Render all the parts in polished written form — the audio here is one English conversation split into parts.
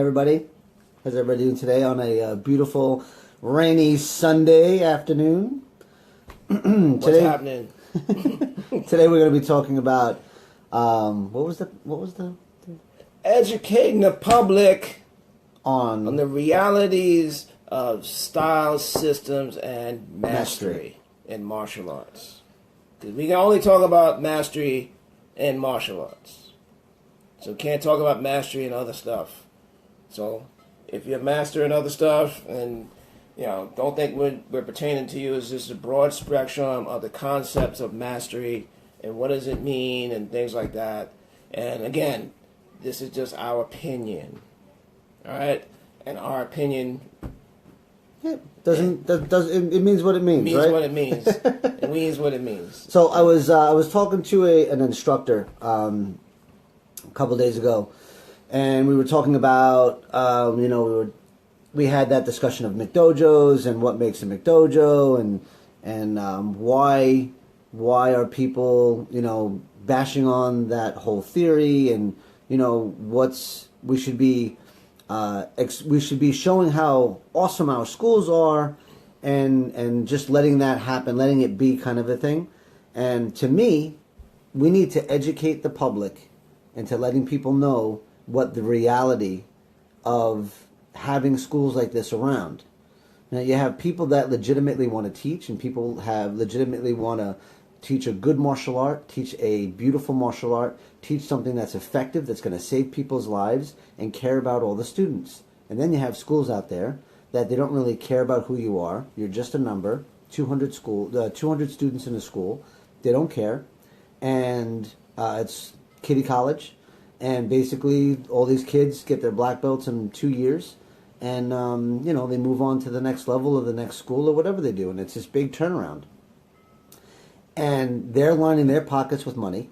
everybody? How's everybody doing today on a beautiful, rainy Sunday afternoon? What's happening? Today we're going to be talking about what was the educating the public on the realities of styles, systems, and mastery in martial arts. Because we can only talk about mastery in martial arts. So we can't talk about mastery in other stuff. So if you're a master in other stuff, and don't think we're pertaining to you, is just a broad spectrum of the concepts of mastery and what does it mean and things like that. And again, this is just our opinion. All right? And our opinion it means what it means. Means right? what it means. It means what it means. So I was talking to an instructor a couple days ago, and we were talking about we had that discussion of McDojos and what makes a McDojo and why are people bashing on that whole theory, and we should be showing how awesome our schools are, and just letting that happen, letting it be kind of a thing. And to me, we need to educate the public into letting people know what the reality of having schools like this around. Now, you have people that legitimately want to teach, and people have legitimately want to teach a good martial art, teach a beautiful martial art, teach something that's effective, that's going to save people's lives, and care about all the students. And then you have schools out there that they don't really care about who you are. You're just a number. 200 students in a school. They don't care. And it's kiddie college. And basically all these kids get their black belts in 2 years. And, they move on to the next level or the next school or whatever they do. And it's this big turnaround. And they're lining their pockets with money.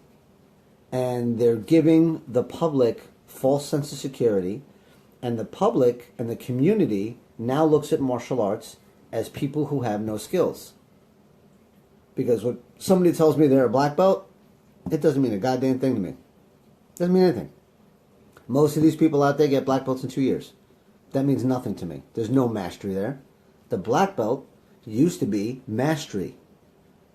And they're giving the public false sense of security. And the public and the community now looks at martial arts as people who have no skills. Because when somebody tells me they're a black belt, it doesn't mean a goddamn thing to me. It doesn't mean anything. Most of these people out there get black belts in 2 years. That means nothing to me. There's no mastery there. The black belt used to be mastery.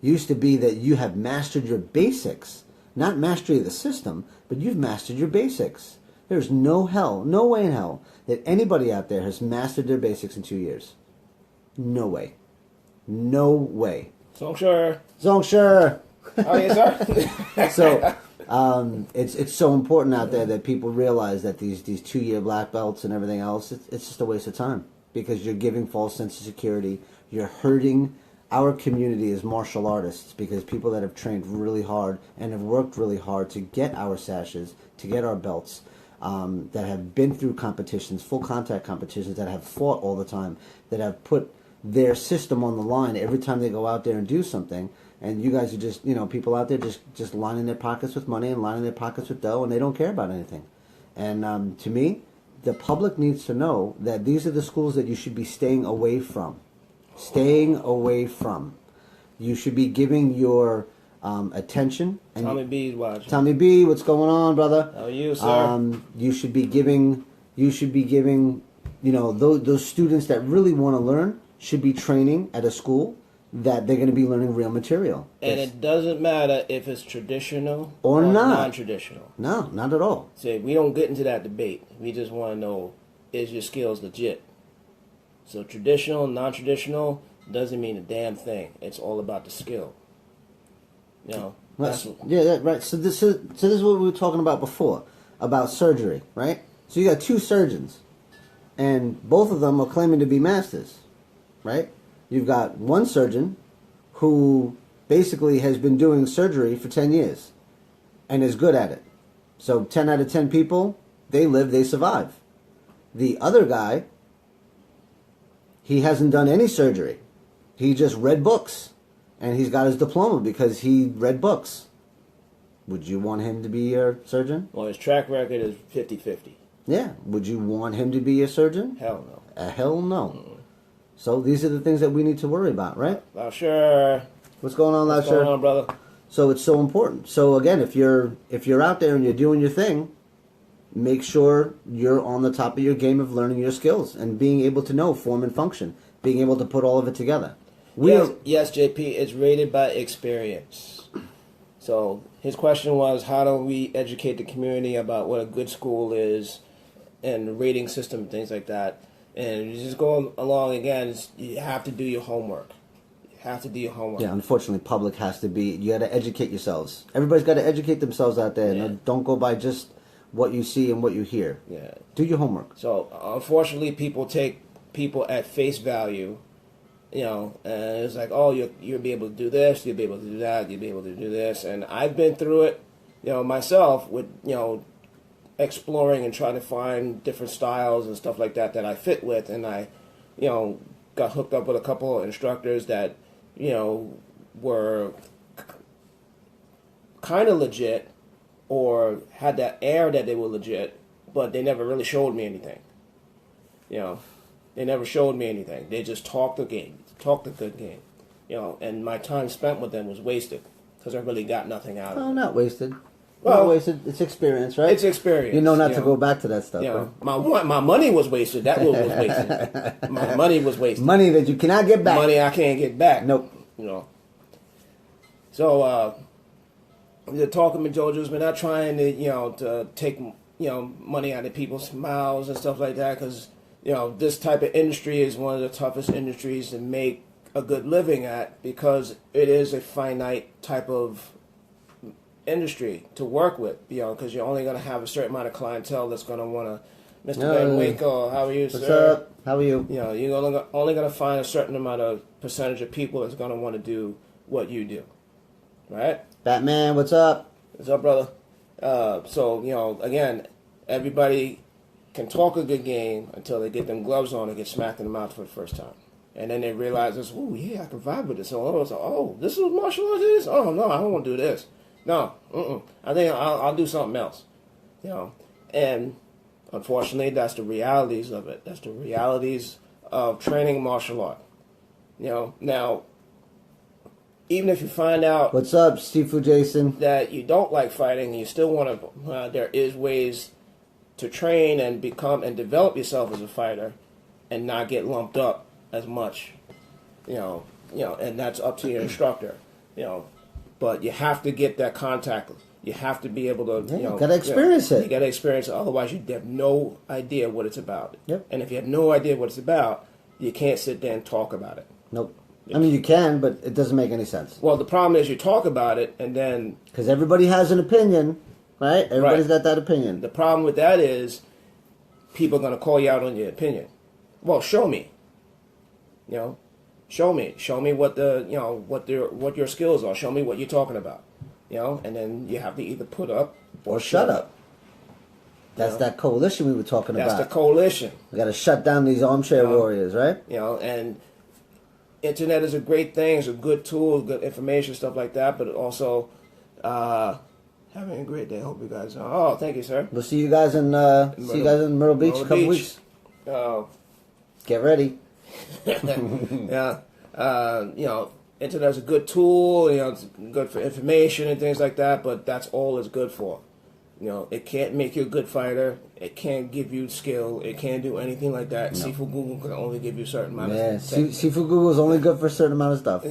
Used to be that you have mastered your basics. Not mastery of the system, but you've mastered your basics. There's no way in hell that anybody out there has mastered their basics in 2 years. No way. No way. Zong sure. Oh, yes, So, sir. it's so important out there that people realize that these 2-year black belts and everything else, it's just a waste of time. Because you're giving false sense of security. You're hurting our community as martial artists, because people that have trained really hard and have worked really hard to get our sashes, to get our belts, that have been through competitions, full contact competitions, that have fought all the time, that have put their system on the line every time they go out there and do something. And you guys are just, people out there just lining their pockets with money and lining their pockets with dough, and they don't care about anything. And to me, the public needs to know that these are the schools that you should be staying away from. Staying away from. You should be giving your attention. And Tommy B's watching. Tommy B, what's going on, brother? How are you, sir? You should be giving, those students that really want to learn should be training at a school that they're going to be learning real material. And it doesn't matter if it's traditional or not. Non-traditional. No, not at all. So we don't get into that debate. We just want to know, is your skills legit? So traditional, non-traditional doesn't mean a damn thing. It's all about the skill. Right. So this is what we were talking about before, about surgery, right? So you got 2 surgeons, and both of them are claiming to be masters, right? You've got one surgeon who basically has been doing surgery for 10 years and is good at it. So 10 out of 10 people, they live, they survive. The other guy, he hasn't done any surgery. He just read books. And he's got his diploma because he read books. Would you want him to be your surgeon? Well, his track record is 50-50. Yeah. Would you want him to be your surgeon? Hell no. Hell no. So these are the things that we need to worry about, right? Sure. What's going on, What's going on, brother? So it's so important. So again, if you're out there and you're doing your thing, make sure you're on the top of your game of learning your skills and being able to know form and function, being able to put all of it together. Yes, JP, it's rated by experience. So his question was, how do we educate the community about what a good school is and the rating system and things like that? And you just go along again, you have to do your homework. You have to do your homework. Yeah, unfortunately, public has to be, you got to educate yourselves. Everybody's got to educate themselves out there. Yeah. No, don't go by just what you see and what you hear. Yeah. Do your homework. So, unfortunately, people take people at face value, and it's like, oh, you'll be able to do this, you'll be able to do that, you'll be able to do this. And I've been through it, myself with, exploring and trying to find different styles and stuff like that I fit with. And I, got hooked up with a couple of instructors that, were kind of legit or had that air that they were legit, but they never really showed me anything. They never showed me anything. They just talked the game, talked a good game, and my time spent with them was wasted because I really got nothing out of it. Oh, not wasted. Well, not wasted. It's experience, right? It's experience. You know not to go back to that stuff. Right? My money was wasted. That was wasted. My money was wasted. Money that you cannot get back. Money I can't get back. Nope. So the talking with JoJo's, we're not trying to take money out of people's mouths and stuff like that, because this type of industry is one of the toughest industries to make a good living at, because it is a finite type of industry to work with, because you're only going to have a certain amount of clientele that's going to want to, Mr. Van Winkle, how are you, What's sir? up? How are you? You're only going to find a certain amount of percentage of people that's going to want to do what you do, right? Batman, what's up? What's up, brother? So, again, everybody can talk a good game until they get them gloves on and get smacked in the mouth for the first time. And then they realize this, oh, yeah, I can vibe with this. So, this is what martial arts is? Oh, no, I don't want to do this. No, I think I'll do something else. And unfortunately, that's the realities of it. That's the realities of training martial art. Now, even if you find out... What's up, Shifu Jason? ...that you don't like fighting and you still want to... there is ways to train and become and develop yourself as a fighter and not get lumped up as much. And that's up to your instructor. But you have to get that contact. You have to be able to, you got to experience it. You got to experience it. Otherwise, you have no idea what it's about. Yep. And if you have no idea what it's about, you can't sit there and talk about it. Nope. I mean, you can, but it doesn't make any sense. Well, the problem is you talk about it, and then... Because everybody has an opinion, right? Everybody's got that opinion. The problem with that is people are going to call you out on your opinion. Well, show me. Show me what what your skills are. Show me what you're talking about. And then you have to either put up or shut up. That's that coalition we were talking about. That's the coalition. We got to shut down these armchair warriors, right? And internet is a great thing. It's a good tool, good information, stuff like that. But also, having a great day. Hope you guys. Oh, thank you, sir. We'll see you guys in Myrtle Beach in a couple weeks. Get ready. Yeah. Internet's a good tool. It's good for information and things like that. But that's all it's good for. It can't make you a good fighter. It can't give you skill. It can't do anything like that. No. Shifu Google can only give you a certain amount of stuff. Shifu Google is only good for a certain amount of stuff.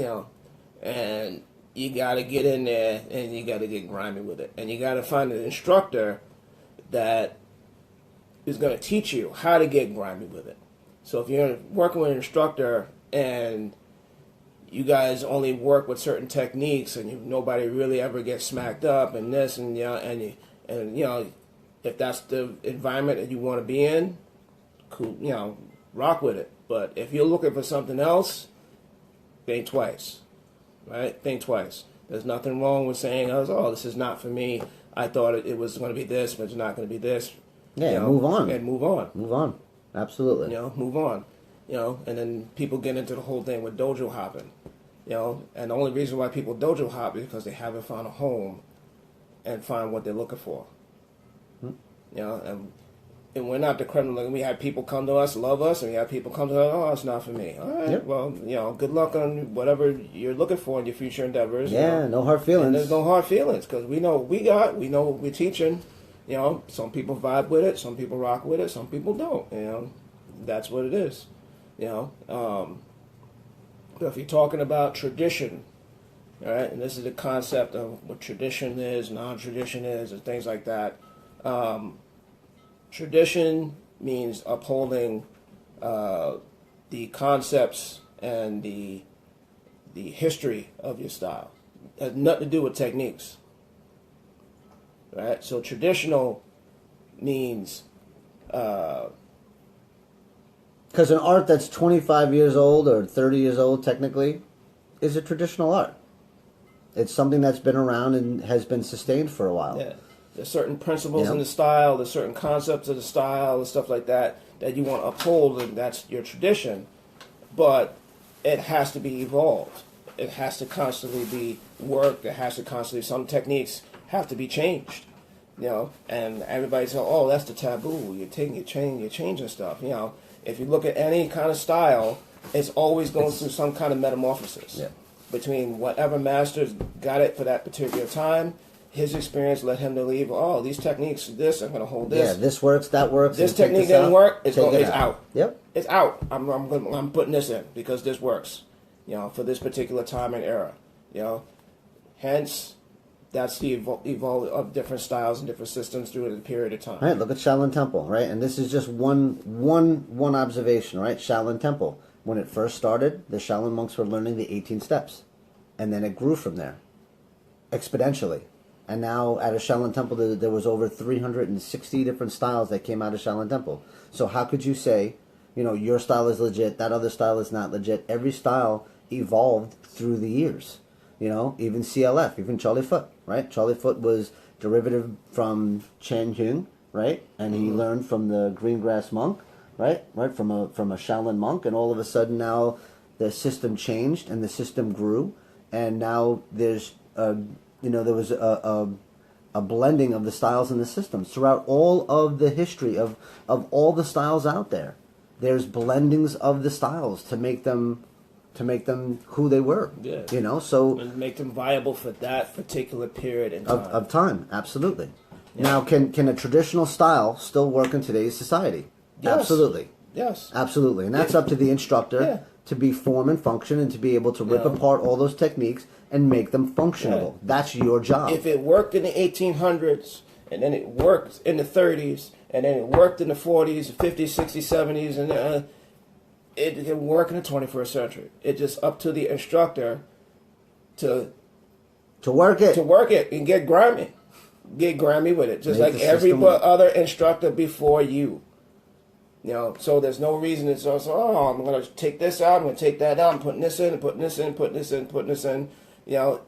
And you got to get in there and you got to get grimy with it. And you got to find an instructor that is going to teach you how to get grimy with it. So if you're working with an instructor and you guys only work with certain techniques and nobody really ever gets smacked up and this and if that's the environment that you want to be in, cool, rock with it. But if you're looking for something else, think twice, right? Think twice. There's nothing wrong with saying, oh, this is not for me. I thought it was going to be this, but it's not going to be this. Yeah, move on. And move on. Move on. Absolutely. Move on. And then people get into the whole thing with dojo hopping. And the only reason why people dojo hop is because they haven't found a home and find what they're looking for. And we're not the criminal. We have people come to us, love us, and we have people come to us, oh, it's not for me. All right, yep. Well, good luck on whatever you're looking for in your future endeavors. Yeah, no hard feelings. And there's no hard feelings because we know what we're teaching. You know, some people vibe with it, some people rock with it, some people don't. You know, that's what it is. You know, but if you're talking about tradition, right, and this is the concept of what tradition is, non-tradition is, and things like that. Tradition means upholding the concepts and the history of your style. It has nothing to do with techniques. Right? So traditional means Because an art that's 25 years old or 30 years old, technically, is a traditional art. It's something that's been around and has been sustained for a while. yeah, there's certain principles in the style, there's certain concepts of the style and stuff like that that you want to uphold, and that's your tradition. But it has to be evolved. It has to constantly be worked. It has to constantly, some techniques have to be changed, you know, and everybody says, oh, that's the taboo. You're changing stuff. You know, if you look at any kind of style, it's always going through some kind of metamorphosis. Yeah. Between whatever master's got it for that particular time, his experience led him to leave, oh, these techniques, I'm going to hold this. Yeah, this works, that works. This technique didn't work, it's out. Yep. It's out. I'm putting this in because this works, you know, for this particular time and era, you know. Hence, that's the evolve of different styles and different systems through a period of time. All right, look at Shaolin Temple, right? And this is just one observation, right? Shaolin Temple. When it first started, the Shaolin monks were learning the 18 steps. And then it grew from there, exponentially. And now at a Shaolin Temple, there was over 360 different styles that came out of Shaolin Temple. So how could you say, you know, your style is legit, that other style is not legit? Every style evolved through the years. You know, even CLF, even Charlie Foot, right? Charlie Foot was derivative from Chen Hung, right? And he learned from the green grass monk, right? From a Shaolin monk, and all of a sudden now the system changed and the system grew, and now there's there was a blending of the styles and the systems throughout all of the history of all the styles out there. There's blendings of the styles to make them who they were. Yeah. You know, so And make them viable for that particular period in time. of time, absolutely. Yeah. Now, can a traditional style still work in today's society? Yes. Absolutely. Yes. Absolutely. And that's up to the instructor to be form and function and to be able to rip apart all those techniques and make them functionable. That's your job. If it worked in the 1800s, and then it worked in the 30s, and then it worked in the 40s, 50s, 60s, 70s, and it can work in the 21st century. It's just up to the instructor to work it. And get grimy. Get grimy with it. Just Make like the every system work. other instructor before you. You know, so there's no reason it's also, oh, I'm going to take this out, I'm going to take that out, I'm putting this in, putting this in, putting this in, putting this in. You know,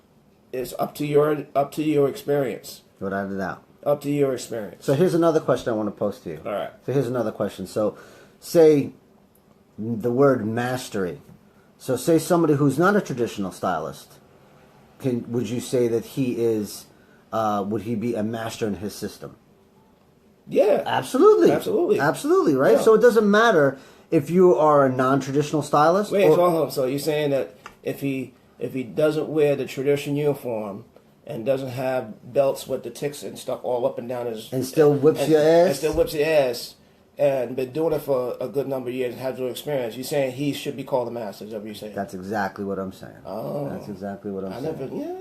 it's up to your experience. Without a doubt. Up to your experience. So here's another question I want to pose to you. All right. So here's another question. So say the word mastery. So say somebody who's not a traditional stylist, would you say that he is, would he be a master in his system? Yeah. Absolutely. Absolutely, right? Yeah. So it doesn't matter if you are a non-traditional stylist. Wait, so you're saying that if he doesn't wear the traditional uniform and doesn't have belts with the ticks and stuff all up and down his... And still whips your ass? And still whips your ass, and been doing it for a good number of years and has no experience, you're saying he should be called a master, is that what you're saying? That's exactly what I'm saying. Oh. That's exactly what I'm saying. Yeah.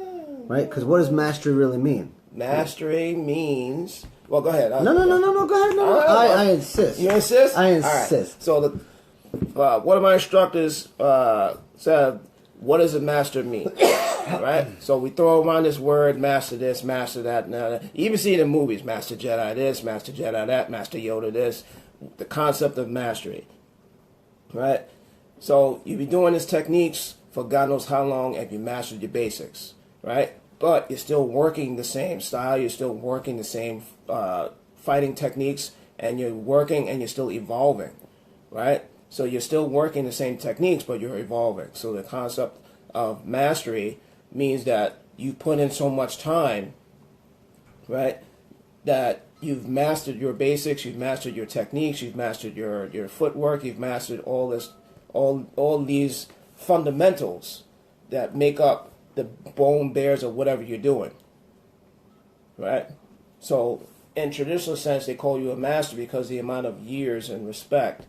Right? Because what does mastery really mean? Mastery means... Well, go ahead. No, go ahead. No. I insist. You insist? I insist. All right. So one of my instructors said, what does a master mean? Right? So we throw around this word, master this, master that. Now, you even see it in movies, Master Jedi this, Master Jedi that, Master Yoda this. The concept of mastery. Right? So you be doing these techniques for God knows how long and you mastered your basics. Right? But you're still working the same style, you're still working the same fighting techniques, and you're working and you're still evolving, right? So you're still working the same techniques, but you're evolving. So the concept of mastery means that you put in so much time, right, that you've mastered your basics, you've mastered your techniques, you've mastered your footwork, you've mastered all these fundamentals that make up the bone bears of whatever you're doing, right? So in traditional sense, they call you a master because the amount of years and respect.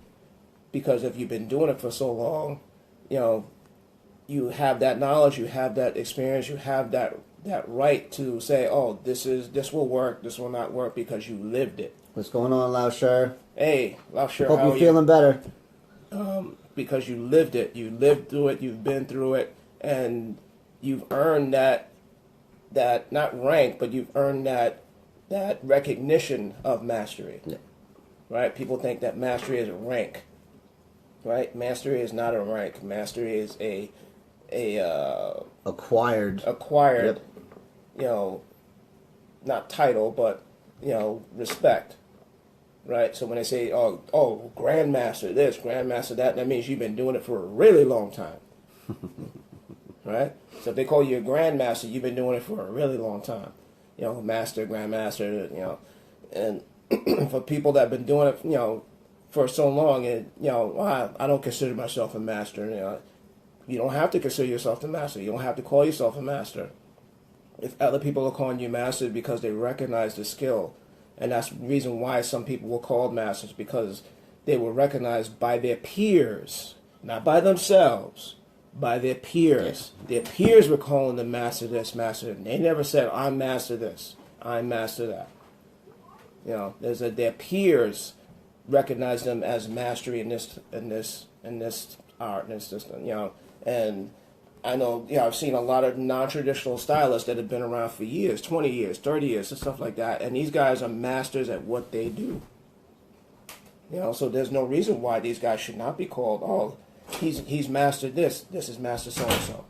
Because if you've been doing it for so long, you have that knowledge, you have that experience, you have that right to say, oh, this will work, this will not work because you lived it. What's going on, Lausher? Hey, Lausher, hope you're feeling better. Because you lived it, you lived through it, you've been through it, and you've earned that not rank, but you've earned that recognition of mastery. Yeah. Right? People think that mastery is a rank. Right? Mastery is not a rank. Mastery is a acquired, yep. Not title, but respect. Right? So when they say, oh, grandmaster this, grandmaster that means you've been doing it for a really long time. Right? So if they call you a grandmaster, you've been doing it for a really long time. Master, grandmaster, and for people that have been doing it, for so long, and I don't consider myself a master. You don't have to consider yourself a master. You don't have to call yourself a master. If other people are calling you master because they recognize the skill, and that's the reason why some people were called masters, because they were recognized by their peers, not by themselves, by their peers. Yeah. Their peers were calling them master this, master that. They never said, I'm master this, I'm master that. Their peers recognize them as mastery in this art, in this system, and I know, I've seen a lot of non-traditional stylists that have been around for years, 20 years, 30 years, and stuff like that, and these guys are masters at what they do. So there's no reason why these guys should not be called, oh, he's mastered this is master so-and-so.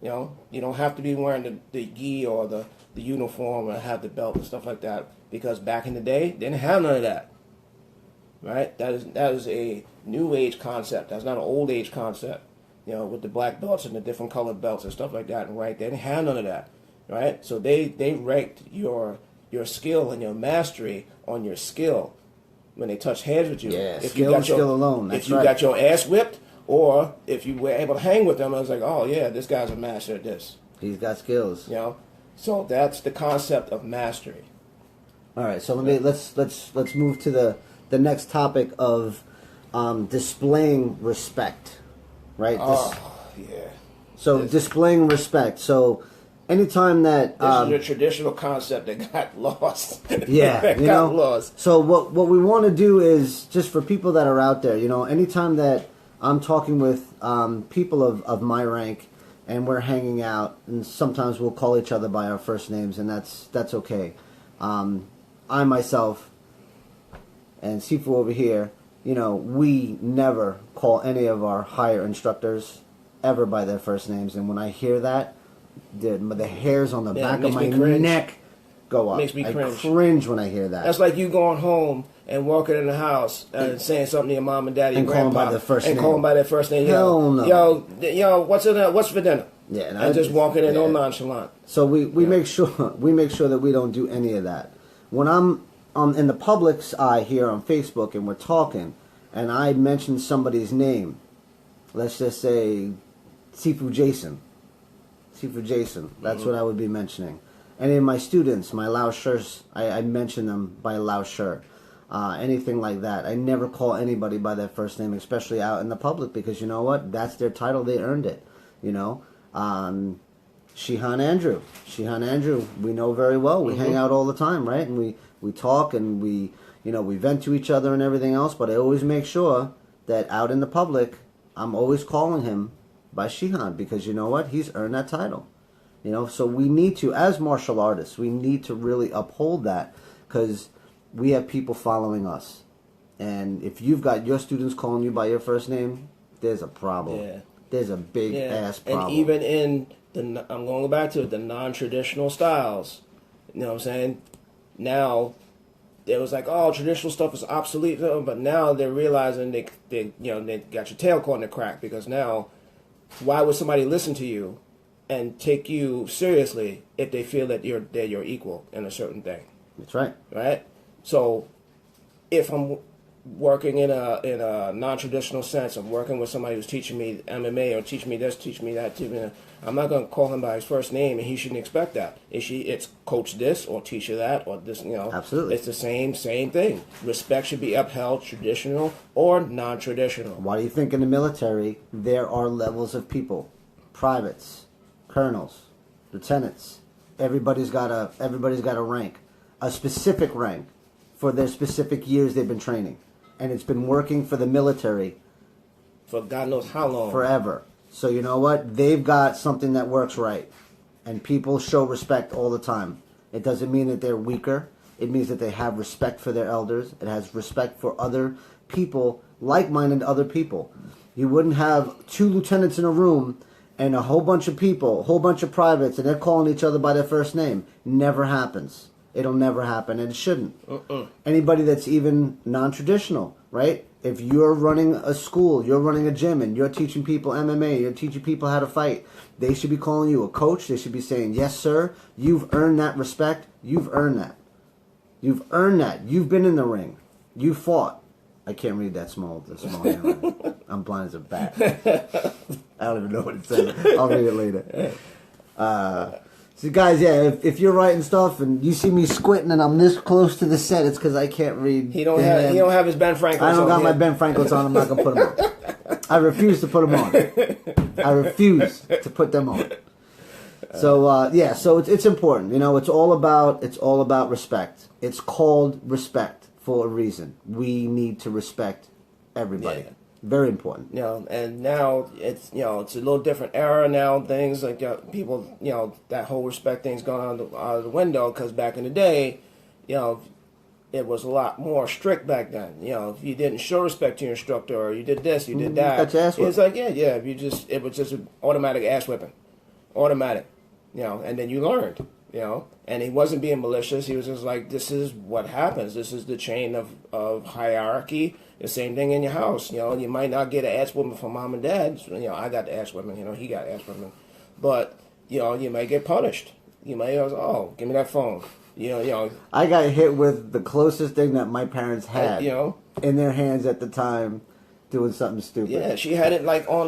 You don't have to be wearing the gi or the uniform or have the belt and stuff like that, because back in the day, they didn't have none of that. Right? That is a new age concept. That's not an old age concept. With the black belts and the different colored belts and stuff like that. And right, they didn't have none of that. Right? So they ranked your skill and your mastery on your skill when they touched hands with you. Yeah, skill alone. That's if you got your ass whipped, or if you were able to hang with them, I was like, oh yeah, this guy's a master at this. He's got skills. So that's the concept of mastery. All right, so let's move to the next topic of displaying respect, right? Yeah. So displaying respect. So anytime that this is a traditional concept that got lost. Yeah, got lost. So what we want to do is, just for people that are out there, anytime that I'm talking with people of my rank and we're hanging out, and sometimes we'll call each other by our first names, and that's okay. I myself and Shifu over here, we never call any of our higher instructors ever by their first names. And when I hear that, the hairs on the back of my neck go up. Makes me cringe. I cringe when I hear that. That's like you going home and walking in the house and saying something to your mom and daddy and grandpa, calling by their first name. Hell no. Yo, what's for dinner? Yeah, and just walking in all nonchalant. So we make sure that we don't do any of that. When I'm in the public's eye here on Facebook and we're talking, and I mention somebody's name, let's just say Shifu Jason. That's what I would be mentioning. Any of my students, my Lao Shers, I mention them by Lao Sher. Anything like that. I never call anybody by their first name, especially out in the public, because you know what? That's their title. They earned it. Shihan Andrew, we know very well. We hang out all the time, right? And we talk and we vent to each other and everything else, but I always make sure that out in the public, I'm always calling him by Shihan, because you know what? He's earned that title. So we need to, as martial artists, we need to really uphold that, because we have people following us. And if you've got your students calling you by your first name, there's a problem. Yeah. There's a big ass problem. And even in I'm going back to it, the non-traditional styles. You know what I'm saying? Now, it was like, oh, traditional stuff is obsolete, but now they're realizing they got your tail caught in the crack, because now, why would somebody listen to you and take you seriously if they feel that you're equal in a certain thing? That's right. Right? So, if I'm working in a non-traditional sense of working with somebody who's teaching me MMA or teaching me this, teaching me that, I'm not going to call him by his first name, and he shouldn't expect that. It's coach this or teacher that or this, Absolutely. It's the same thing. Respect should be upheld, traditional or non-traditional. Why do you think in the military there are levels of people? Privates, colonels, lieutenants. Everybody's got a rank, a specific rank for their specific years they've been training. And it's been working for the military for God knows how long. Forever. So you know what? They've got something that works right. And people show respect all the time. It doesn't mean that they're weaker. It means that they have respect for their elders. It has respect for other people, like-minded other people. You wouldn't have 2 lieutenants in a room and a whole bunch of people, a whole bunch of privates, and they're calling each other by their first name. Never happens. It'll never happen, and it shouldn't. Anybody that's even non-traditional, right? If you're running a school, you're running a gym, and you're teaching people MMA, you're teaching people how to fight, they should be calling you a coach. They should be saying, yes, sir, you've earned that respect. You've earned that. You've earned that. You've been in the ring. You fought. I can't read that small handwriting. I'm blind as a bat. I don't even know what it says. I'll read it later. So guys, yeah, if you're writing stuff and you see me squinting and I'm this close to the set, it's because I can't read. He don't have his Ben Franklin. I don't got my Ben Franklins on. I'm not gonna put them on. I refuse to put them on. I refuse to put them on. So yeah, so it's important. It's all about respect. It's called respect for a reason. We need to respect everybody. Yeah. Very important. And now it's it's a little different era now. Things like people, that whole respect thing's gone out of the window because back in the day, it was a lot more strict back then. If you didn't show respect to your instructor or you did this, you did that, it's like it was just an automatic ass whipping, automatic, and then you learned, and he wasn't being malicious. He was just like, this is what happens. This is the chain of hierarchy. The same thing in your house. You might not get an ass whipping from mom and dad. I got the ass whipping. He got ass whipping. But, you may get punished. You may go, oh, give me that phone. I got hit with the closest thing that my parents had in their hands at the time doing something stupid. Yeah, she had it like on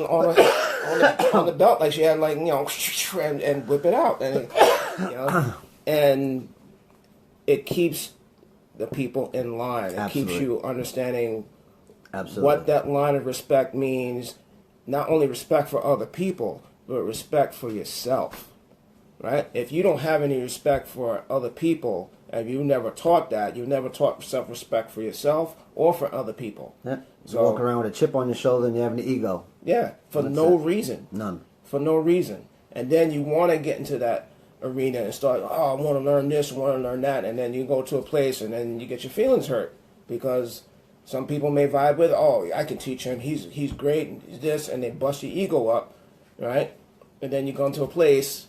the belt. Like she had like, and whip it out. And, and it keeps the people in line. It Absolutely. Keeps you understanding Absolutely. What that line of respect means, not only respect for other people, but respect for yourself, right? If you don't have any respect for other people, and you never taught that, you never taught self-respect for yourself or for other people. Yeah. So, walk around with a chip on your shoulder and you have an ego. Yeah, for no reason. None. For no reason. And then you want to get into that arena and start, I want to learn this, I want to learn that, and then you go to a place and then you get your feelings hurt because some people may vibe with, I can teach him, he's great, he's this, and they bust your ego up, right? And then you go into a place,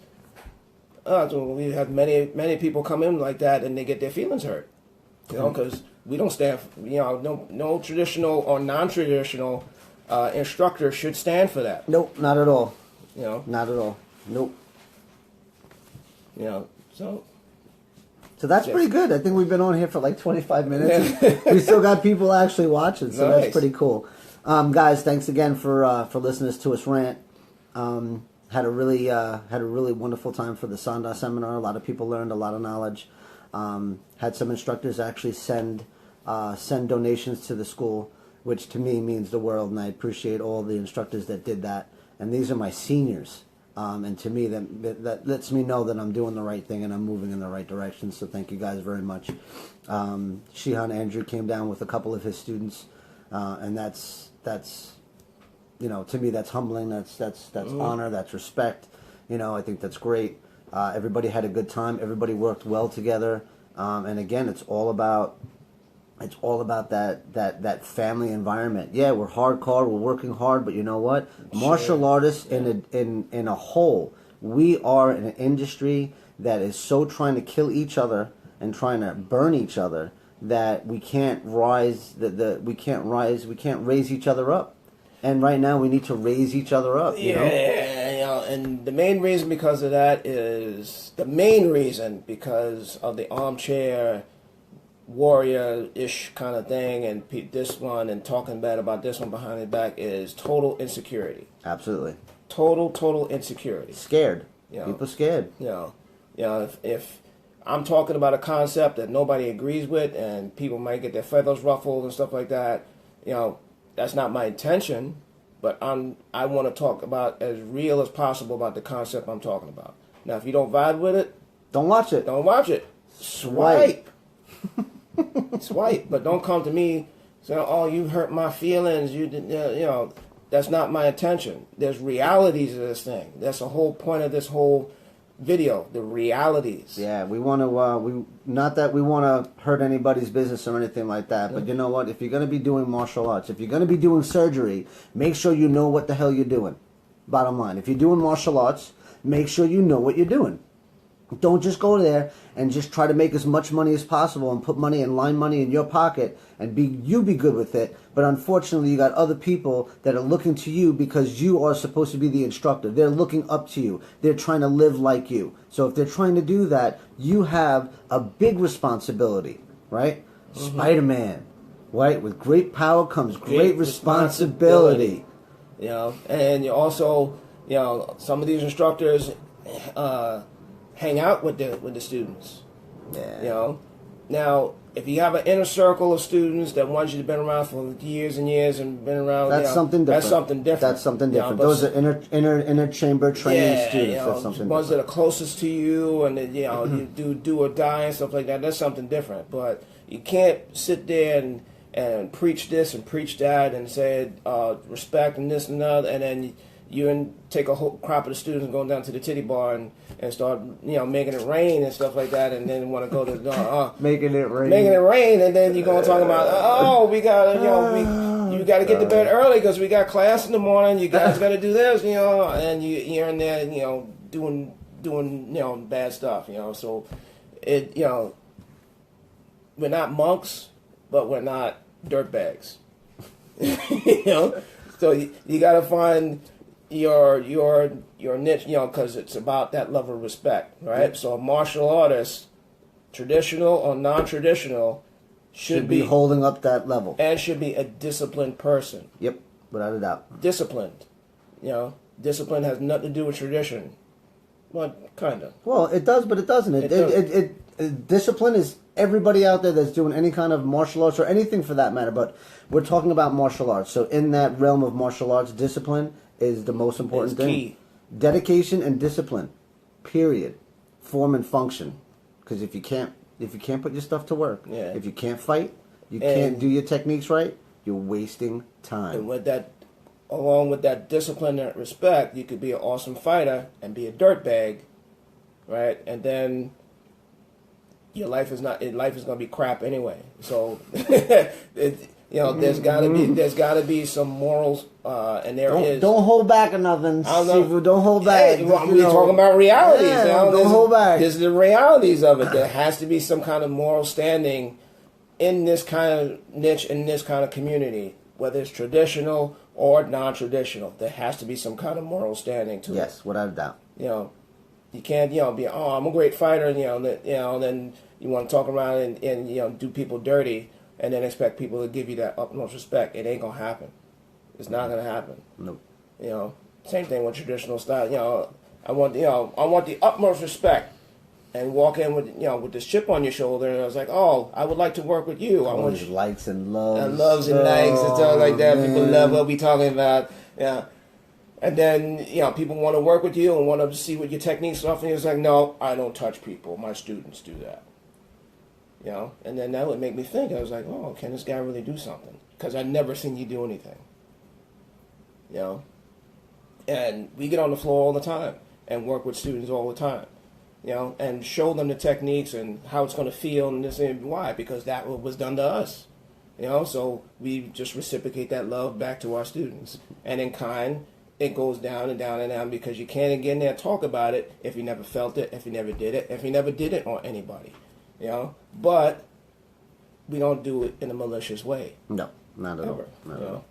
we have many people come in like that and they get their feelings hurt, because we don't stand for, no traditional or non-traditional instructor should stand for that. Nope, not at all. Not at all. Nope. So that's pretty good. I think we've been on here for like 25 minutes. We still got people actually watching, so nice. That's pretty cool. Guys, thanks again for listening to us rant. Had a really wonderful time for the Sanda seminar. A lot of people learned a lot of knowledge. Had some instructors actually send donations to the school, which to me means the world, and I appreciate all the instructors that did that. And these are my seniors. And to me, that lets me know that I'm doing the right thing and I'm moving in the right direction. So thank you guys very much. Shihan Andrew came down with a couple of his students, and that's to me that's humbling. That's honor. That's respect. I think that's great. Everybody had a good time. Everybody worked well together. And again, it's all about that family environment. Yeah, we're hardcore, we're working hard, but you know what? Martial artists in a whole, we are in an industry that is so trying to kill each other and trying to burn each other that we can't rise. We can't raise each other up. And right now, we need to raise each other up. And the main reason because of that is because of the armchair warrior-ish kind of thing, and this one and talking bad about this one behind their back is total insecurity. Absolutely. Total insecurity. Scared. You know, people scared. If I'm talking about a concept that nobody agrees with, and people might get their feathers ruffled and stuff like that, that's not my intention. But I want to talk about as real as possible about the concept I'm talking about. Now, if you don't vibe with it, don't watch it. Don't watch it. Swipe. Swipe. But don't come to me saying, "Oh, you hurt my feelings." That's not my intention. There's realities of this thing. That's the whole point of this whole video. The realities. Yeah, we want to. Not that we want to hurt anybody's business or anything like that. But you know what? If you're going to be doing martial arts, if you're going to be doing surgery, make sure you know what the hell you're doing. Bottom line, if you're doing martial arts, make sure you know what you're doing. Don't just go there and just try to make as much money as possible and put money and line money in your pocket and be good with it. But unfortunately, you got other people that are looking to you because you are supposed to be the instructor. They're looking up to you. They're trying to live like you. So if they're trying to do that, you have a big responsibility, right? Mm-hmm. Spider-Man, right? With great power comes great responsibility. And you also, some of these instructors hang out with the students. Yeah. Now, if you have an inner circle of students that want you to been around for years and years and been around, that's something different. That's something different. Those are inner chamber training students. That's something ones different. that are closest to you, and you do or die and stuff like that. That's something different. But you can't sit there and preach this and preach that and say respect and this and that, and then you take a whole crop of the students going down to the titty bar and start making it rain and stuff like that, and then want to go to making it rain, and then you're going to talk about we got you got to get to bed early because we got class in the morning. You guys got to do this, and you're in there doing bad stuff, So we're not monks, but we're not dirtbags, So you got to find your niche, because it's about that level of respect, right? Yep. So a martial artist, traditional or non-traditional, should be holding up that level and should be a disciplined person. Yep, without a doubt. Disciplined, discipline has nothing to do with tradition. Well, kind of. Well, it does, but it doesn't. Discipline is everybody out there that's doing any kind of martial arts or anything for that matter. But we're talking about martial arts, so in that realm of martial arts, discipline is the most important thing. Key. Dedication and discipline, period. Form and function. Because if you can't put your stuff to work, if you can't fight, you can't do your techniques right, you're wasting time. And with that, along with that discipline and respect, you could be an awesome fighter and be a dirtbag, right? And then your life is going to be crap anyway. So there's got to be some morals, and is. Don't hold back or nothing, Shifu. Don't hold back. We're talking about realities. Don't hold back. There's the realities of it. There has to be some kind of moral standing in this kind of niche, in this kind of community, whether it's traditional or non-traditional. There has to be some kind of moral standing to it. Yes, without a doubt. You can't, be, I'm a great fighter, and then you want to talk around and do people dirty, and then expect people to give you that utmost respect. It ain't gonna happen. It's not gonna happen. Nope. Same thing with traditional style. I want the utmost respect, and walk in with this chip on your shoulder, and I was like, I would like to work with you. I want likes and loves, and likes and stuff like that. Man. People love what we talking about. And then people want to work with you and want to see what your techniques are. And it's like, no, I don't touch people. My students do that. And then that would make me think. I was like, can this guy really do something? Because I've never seen you do anything. And we get on the floor all the time and work with students all the time. And show them the techniques and how it's going to feel and this and why. Because that was done to us. So we just reciprocate that love back to our students. And in kind, it goes down and down and down because you can't get in there and talk about it if you never felt it, if you never did it, if you never did it on anybody. But we don't do it in a malicious way. No, not at all. Ever, not at all.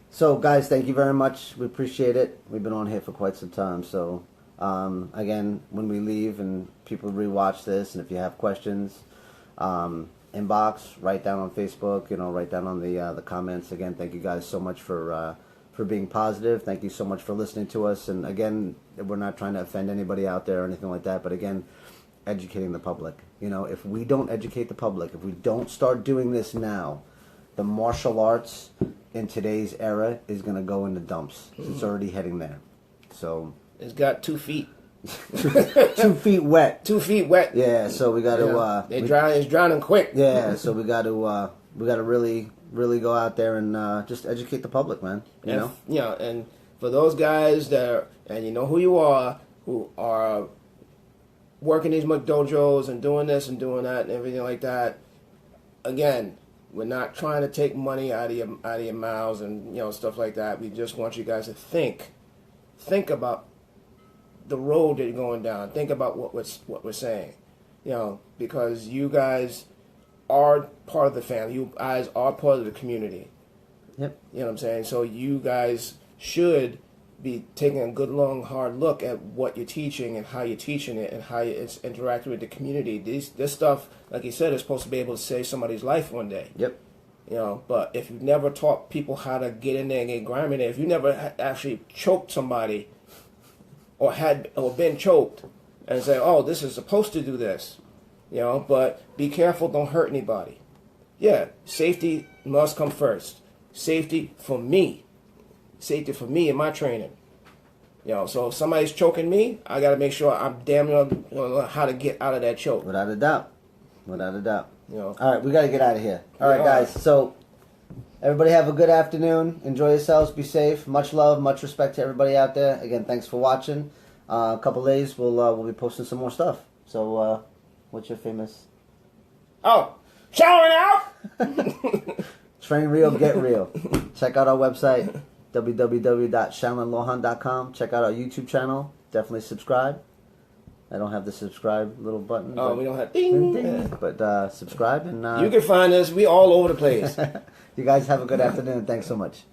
So, guys, thank you very much. We appreciate it. We've been on here for quite some time. So, again, when we leave and people rewatch this, and if you have questions, inbox, write down on Facebook, write down on the comments. Again, thank you guys so much for being positive. Thank you so much for listening to us. And again, we're not trying to offend anybody out there or anything like that. But again, educating the public. If we don't educate the public, if we don't start doing this now, the martial arts in today's era is going to go in the dumps. It's already heading there. So it's got 2 feet. 2 feet wet. 2 feet wet. Yeah, so we got to. It's drowning quick. Yeah, so we got to really go out there and just educate the public, man. You know. Yeah, and for those guys and you know who you are, who are working these dojos and doing this and doing that and everything like that. Again, we're not trying to take money out of your mouths and stuff like that. We just want you guys to think about the road that you're going down. Think about what we're saying, because you guys are part of the family. You guys are part of the community. Yep. You know what I'm saying? So you guys should be taking a good, long, hard look at what you're teaching and how you're teaching it and how it's interacting with the community. This stuff, like you said, is supposed to be able to save somebody's life one day. Yep. But if you've never taught people how to get in there and get grimy in there, if you never actually choked somebody or been choked and say, oh, this is supposed to do this, but be careful, don't hurt anybody. Yeah, safety must come first. Safety for me in my training. So if somebody's choking me, I got to make sure I'm damn near how to get out of that choke. Without a doubt. All right, we got to get out of here. All right, guys. So everybody have a good afternoon. Enjoy yourselves. Be safe. Much love, much respect to everybody out there. Again, thanks for watching. A couple days, we'll be posting some more stuff. So, what's your famous? Oh, Shaolin out. Train real, get real. Check out our website, www.shaolinlohan.com. Check out our YouTube channel. Definitely subscribe. I don't have the subscribe little button. Oh, we don't have ding. Yeah. But subscribe and you can find us. We all over the place. You guys have a good afternoon. Thanks so much.